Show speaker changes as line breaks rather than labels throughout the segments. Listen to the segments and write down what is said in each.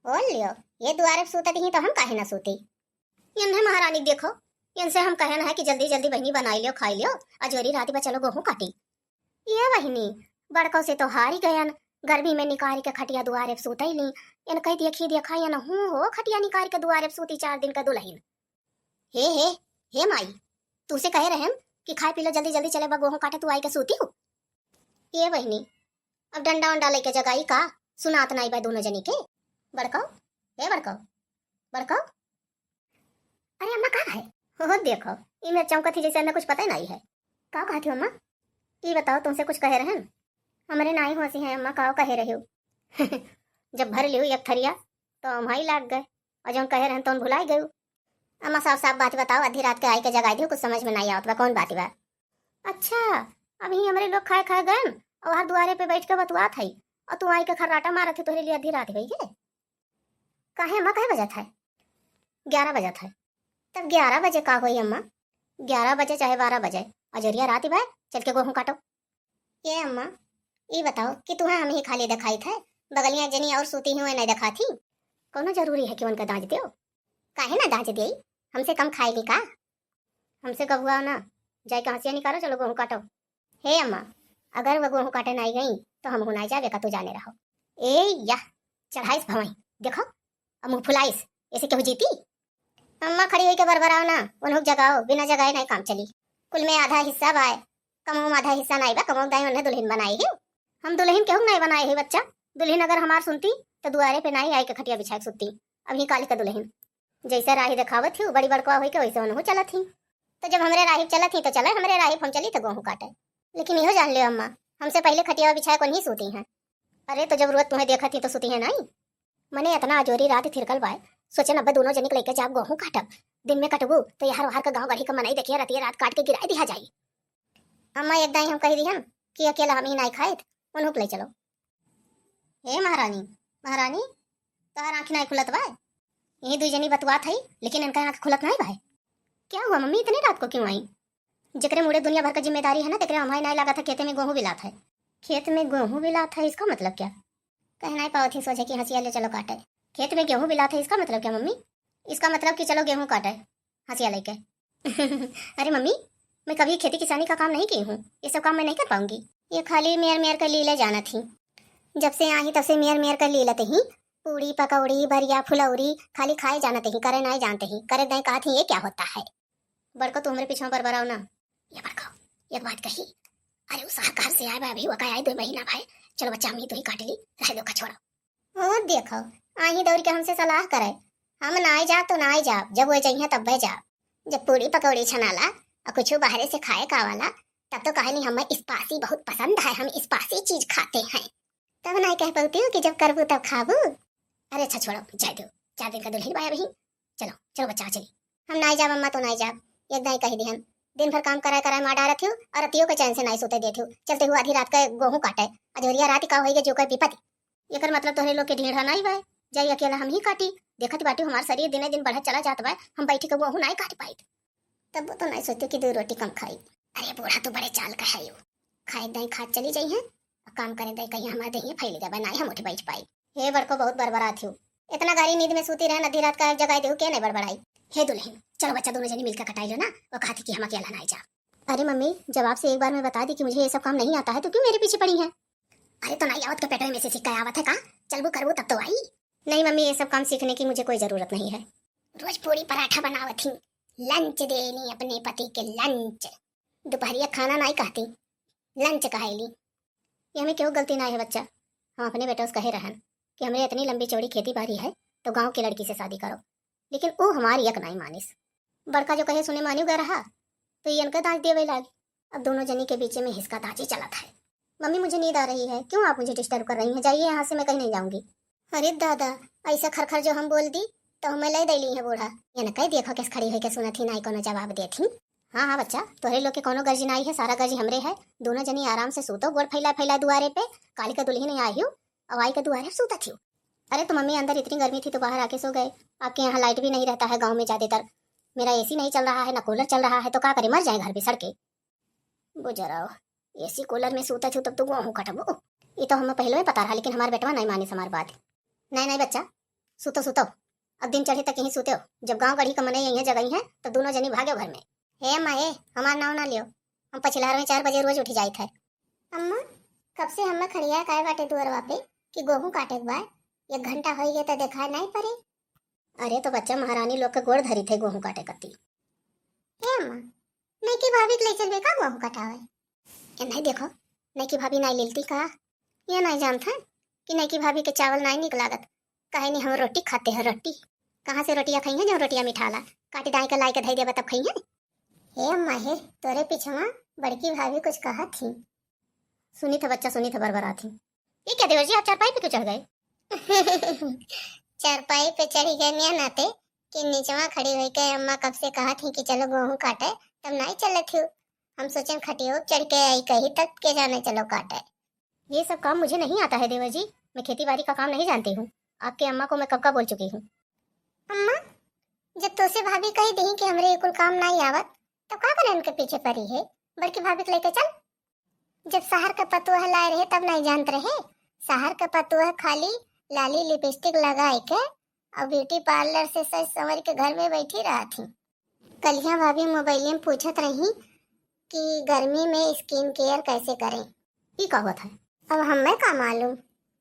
बोल लियो। ये दुआरे सूतत ही तो हम काहे ना सूती। इन्हें महारानी देखो, इनसे हम कहे ना है कि जल्दी जल्दी बहनी बनाई लियो खाई लियो, अजोरी रात बा चलो गेहूं काटी। ये बहनी बड़कों से तो हार ही गयन, गर्मी में निकारी के खटिया दुआरे सूतई ली। इन कह दिया खी दिया खाई न हूं हो खटिया निकार के दुआरे सूती 4 दिन का दुल्हन। हे हे हे माई, तू से कहे रहे कि खाए पी लो जल्दी जल्दी चले बा गेहूं काटे, तू आई के सूती हो। ये बहनी अब डंडा उंडा लेके जगाई का, सुनात नहीं बा दोनों जनी के। बड़को हे बड़को बड़को, अरे अम्मा कहाँ है? हो देखो ये मेरे चौंकत थी जैसे हमें कुछ पता ही नहीं है। का कहती हो अम्मा? ये बताओ तुमसे कुछ कहे रहे? हमारे नाई होसी है अम्मा, काओ कहे रहे हो? जब भर लियो एक थरिया तो हम ही लाग गए, और जो कहे रहे तो भुलाई गए। अम्मा साफ साफ बात बताओ, आधी रात के आई के जगाई दी, कुछ समझ में नहीं आवत बा कौन बात बा। अच्छा अभी हमारे लोग खाए खाए गए और वहाँ दुआरे पे बैठ के बतुआत है, और तू आई के खर्राटा मारा थे तोहरे लिए आधी रात हुई है। काहे अम्मा काहे बजा था? 11 बजा था। तब 11 बजे का हुई अम्मा? 11 बजे चाहे 12 बजे, अजरिया रात ही भाई चल के गेहूं काटो। ये अम्मा ये बताओ कि तुम्हें हम ही खाली दिखाई थे, बगलियां जनी और सूती हुई नहीं दिखा थी? कोनो जरूरी है कि उनका दाज दो? काहे ना दाज दे, हमसे कम खाएगी का? हमसे कब हुआ ना, जाए के हंसिया निकालो चलो गेहूं काटो। हे अम्मा अगर वह गेहूं काटे नहीं गई तो हम ना जावे का, तू जाने रहो। ए या चढ़ाइस भवई देखो, अब मुंह फुलाइस ऐसे क्यों जीती? अम्मा खड़ी हुई के बरबराओ ना, उन्हों जगाओ, बिना जगाए नहीं काम चली। कुल में आधा हिस्सा बाय, कमो में आधा हिस्सा नहीं बा, कमो दाई उन्हें दुल्हन बनाई है। हम दुल्हन क्यों नहीं बनाए है बच्चा? दुल्हन अगर हमार सुनती तो दुआरे पे नहीं आई के खटिया बिछा के सुनती। अभी काली का दुल्हन जैसे राही दिखावत थी बड़ी बड़कवा हुई के वैसे उन्हों चला थी। तो जब हमरे राही चला थी तो चला, हमरे राही हम चली तो गेहूं काटे। लेकिन यहो जान लियो अम्मा, हमसे पहले खटिया बिछाए को नहीं सूती हैं। अरे तो जब रोज तुम्हें देखा थी तो सूती है नहीं। मैंने इतना अजोरी रात थिरकल बाय, सोचे नब्बे दोनों जनिक लेके जाब गेहूं काटब, दिन में कटबू तो यार वहार का गांव गढ़ी का मनाई देखिए रतिया रात काट के गिराई दिया जाई। अम्मा एक दाई हम कह दी हम कि अकेला हम ही नहीं खाए, उन्हों ले चलो। हे महारानी महारानी, तोहर आँख नहीं खुलत बाय? यही दो जनी बतवा थी लेकिन इनका आँख खुलत नहीं बाय। क्या हुआ मम्मी इतनी रात को क्यों आई? जिक्र मुड़े दुनिया भर का जिम्मेदारी है ना, तेरे हमारे नहीं लगा था खेते में गेहूं बिलात है। खेत में गेहूं बिलात है इसका मतलब क्या? कह नहीं पाओ थी, सोचे कि हंसिया ले चलो काटे। खेत में गेहूं बिलात है इसका मतलब क्या मम्मी? इसका मतलब कि चलो गेहूं काटे हंसिया लेके। अरे मम्मी मैं कभी खेती किसानी का काम नहीं की हूँ, ये सब काम मैं नहीं कर पाऊंगी। ये खाली मेयर मेयर कर लीले जाना थी, जब से आई तब से मेयर मेयर कर लीलत ही। पूड़ी पकौड़ी भरिया फुलौरी खाली खाए जानते ही, करे नहीं जानते ही, करे नहीं कहा थी ये क्या होता है। बड़को तुम्हारे पीछे पर बराओ ना। ये बड़को एक बात कही, अरे उस सहकार से आए अभी वो आए 2 महीना भाई, चलो बच्चा हम ही तो ही काट ली, रह दो का छोड़ो। और देखो आई दौड़ के हमसे सलाह करे, हम ना जा तो ना जा, जब वो जाइए तब वह जा। जब पूरी पकौड़ी छनाला और कुछ बाहर से खाए का वाला, तब तो कहे नहीं हमें स्पाइसी बहुत पसंद है, हम स्पाइसी चीज खाते हैं। तब नहीं कह पाती हूँ कि जब करबू तब खाबू। अरे अच्छा छोड़ो जाए दो, 4 दिन का दुल्हन भाई अभी, चलो चलो बच्चा चली। हम नहीं जा मम्मा तो नहीं जा, एक दाई कही दी हम दिन भर काम कराए कराए मार डालत हूँ और अतियों के चैन से नहीं सोते देती हूँ, चलते हुए आधी रात का गेहूं काटे, अजोरिया रात का होई जो कोई विपत्ति। एकर मतलब तोहरे लोग के ढेढ़ा नहीं भाई, जाई अकेला हम ही काटी। देखत बाटी हमार शरीर दिने दिन बढ़त चला जात बा, हम बैठी के गेहूं नहीं काट पाई। तब वो तो नहीं सोचती कि 2 रोटी कम खाई। अरे बूढ़ा तो बड़े चाल का है, खाए दाई खाद चली जाई है, काम करे दाई कहीं हमारे दही फैल जाए नहीं हम उठ बैठ पाई। हे बड़को बहुत बड़बड़ात हूँ, इतना गाड़ी नींद में सूती रहे आधी रात का जगाई देहू क्या नहीं बड़बड़ाई। हे दुल्हन चलो बच्चा दोनों जनी मिलकर कटाई लो ना, वो कहा थी कि हम अकेला नहीं जा। अरे मम्मी जब आपसे एक बार मैं बता दी कि मुझे ये सब काम नहीं आता है तो क्यों मेरे पीछे पड़ी है? अरे तो नहीं आवत के पेटो में से सिक्का आवत है का, चलबू करबू तब तो आई। नहीं मम्मी ये सब काम सीखने की मुझे कोई जरूरत नहीं है। रोज पूरी पराठा बनावत थी, लंच देनी अपने पति के लंच, दोपहरिया खाना नहीं कहती लंच कहेली। ये हमें क्यों गलती ना है बच्चा? हम अपने बेटा कहे रहन कि हमें इतनी लंबी चौड़ी खेती बाड़ी है तो गांव की लड़की से शादी करो, लेकिन वो हमारी यक नहीं मानिस। बड़का जो कहे सुने मान्यू गया रहा तो ये इनका दाज देवे लागी। अब दोनों जनी के बीच में हिसका दाजी चला था। मम्मी मुझे नींद आ रही है, क्यों आप मुझे डिस्टर्ब कर रही हैं? जाइए यहाँ से, मैं कहीं नहीं जाऊंगी। अरे दादा ऐसा खरखर जो हम बोल दी तो हमें ले देली है बूढ़ा, ये न कह देखो किस खड़ी हुई के सुना थी नहीं कोनो जवाब दे थी। हाँ हाँ बच्चा तोहरे लोग के कोनो गर्जी नहीं है, सारा गर्जी हमरे है। दोनों जनी आराम से सूतो, गोड़ फैला फैला दुआरे पे, काली का दुल्हन आई हूँ और आई का दुआरे सूता थी। अरे तो मम्मी अंदर इतनी गर्मी थी तो बाहर आके सो गए। आपके यहाँ लाइट भी नहीं रहता है गाँव में ज्यादातर, मेरा एसी नहीं चल रहा है ना कूलर चल रहा है, तो क्या करे मर जाए घर भी सड़के। बुझराओ एसी कूलर में सूता छू तब तो गेहूं कटबो, ये तो हमें पहले ही पता रहा, लेकिन हमारे बेटवा नहीं मानी हमारी बात। नहीं नहीं बच्चा सुतो सुतो, अब दिन चढ़े तक यहीं सोते हो। जब गांव गढ़ी का मने यहीं जगही है तो दोनों जनी भाग्यो घर में। हे अम्मा हे, हमार नाव ना लियो, हम पछिलार में 4 बजे रोज उठी जाइत है। अम्मा कब से हमें खड़िया काय बाटे दुअरवा पे कि गेहूं काटे के बाद 1 घंटा हो गया तो देखा नहीं पड़े। अरे तो बच्चा महारानी लोग के गोड़ धरी थे गेहूं काटे कती। हे अम्मा नहीं की भाभी के ले चलबे का गेहूं कटावे? ये नहीं देखो, नहीं की भाभी नहीं लेती का? ये नहीं जानता कि नहीं की भाभी के चावल नहीं निक लागत। कहे नहीं हम रोटी खाते हैं रोटी। कहाँ से रोटियां खाई हैं जो रोटियां मिठाला काटी दाई के लाई के धई देबा तब खाई हैं। हे अम्मा हे, तोरे पीछवा बड़की भाभी कुछ कहा थी। सुनी था बच्चा, सुनी था बरबरा थी। ये क्या देवर जी, आप चारपाई पे क्यों चढ़ गए? चारपाई पे चढ़ी गए मियां नाते कि नीचवा खड़ी हुई के अम्मा कब से कहा थी कि चलो गेहूं काटे, तब नहीं चले थी। हम सोचे खटियो चढ़ के आई कही तक के जाने चलो काटे। ये सब काम मुझे नहीं आता है देवर जी, मैं खेती बाड़ी का काम नहीं जानती हूँ। आपके अम्मा को मैं कब का बोल चुकी हूँ। अम्मा जब तो से भाभी कही दी कि हमरे ये कुल काम नहीं आवत तो का करे उनके पीछे पड़ी है। बड़की भाभी को लेके चल। जब शहर का पतुआ लाए रहे तब नहीं जानते रहे। शहर का पतुआ खाली लाली लिपस्टिक लगाए के और ब्यूटी पार्लर से सज संवर के घर में बैठी रहा थी। कलिया भाभी मोबाइल में पूछत रही कि गर्मी में स्किन केयर कैसे करें। ये का बात है? अब हमें का मालूम,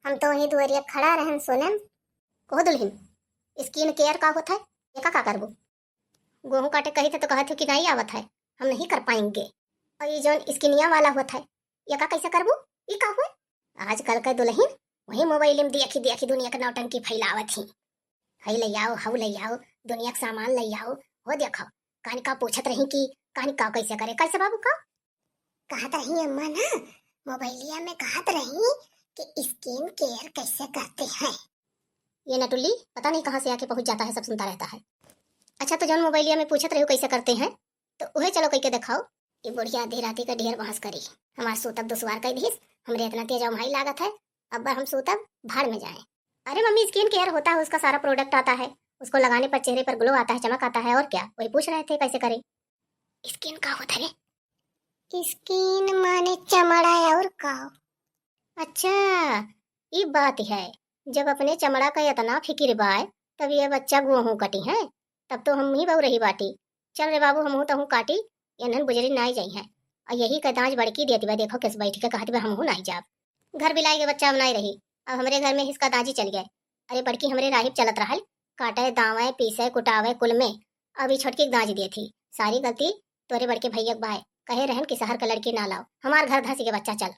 हम तो वही दुआरिया खड़ा रहन सुनन। कहो दुल्हन, स्किन केयर का होता है? ये का करबो? गेहूं काटे कही थे तो कहा थे कि नहीं आवत है, हम नहीं कर पाएंगे। और ये जो स्किनिया वाला होता है ये का कैसे करबो? ये का हुए? आजकल का दुल्हन वही मोबाइल में देखी देखी दुनिया के नौटंकी फैलावत ही। हई ले आओ, हऊ ले आओ, दुनिया के सामान ले आओ, हो देखो। कहानी का पूछत रही कि कहानी का कैसे करे? कैसे बाबू का कहत रही अम्मा ना, मोबाइलिया में कहत रही कि स्किन केयर कैसे करते हैं। ये नटुल्ली पता नहीं कहाँ से आके पहुंच जाता है, सब सुनता रहता है। अच्छा तो जौन मोबाइलिया में पूछत रही कैसे करते हैं तो उहे चलो कह के दिखाओ। ये बुढ़िया आधी राती का ढेर बहस करी, हमार सूतब दुश्वार कह दीस, हमरे इतना तेज अमाई लागत है, अब हम सूतब भाड़ में जाए। अरे मम्मी स्किन केयर होता है, उसका सारा प्रोडक्ट आता है, उसको लगाने पर चेहरे पर ग्लो आता है, चमक आता है, और क्या वही पूछ रहे थे कैसे करें। स्किन का होता है? स्किन माने चमड़ा और का? अच्छा ये बात है। जब अपने चमड़ा का इतना फिक्र बाय तब ये बच्चा गेहूं कटी है, तब तो हम ही बहु रही बाटी। चल रे बाबू हम तो हूँ काटी, एनहन बुजरी नहीं जाई है। और यही का दाज बड़की देती बा, देखो किस बैठ के कहती बा हम हूँ नहीं जाब। घर बिलाई के बच्चा नहीं रही, अब हमरे घर में इसका दाजी चल गए। अरे बड़की हमरे राहिब चलत रहल, काटे दावे पीसे कुटावे कुल में। अभी छोटकी दाज दी थी, सारी गलती तोरे बड़के भैया बाय कहे रहन कि शहर का लड़की ना लाओ, हमार घर धसी के बच्चा चल।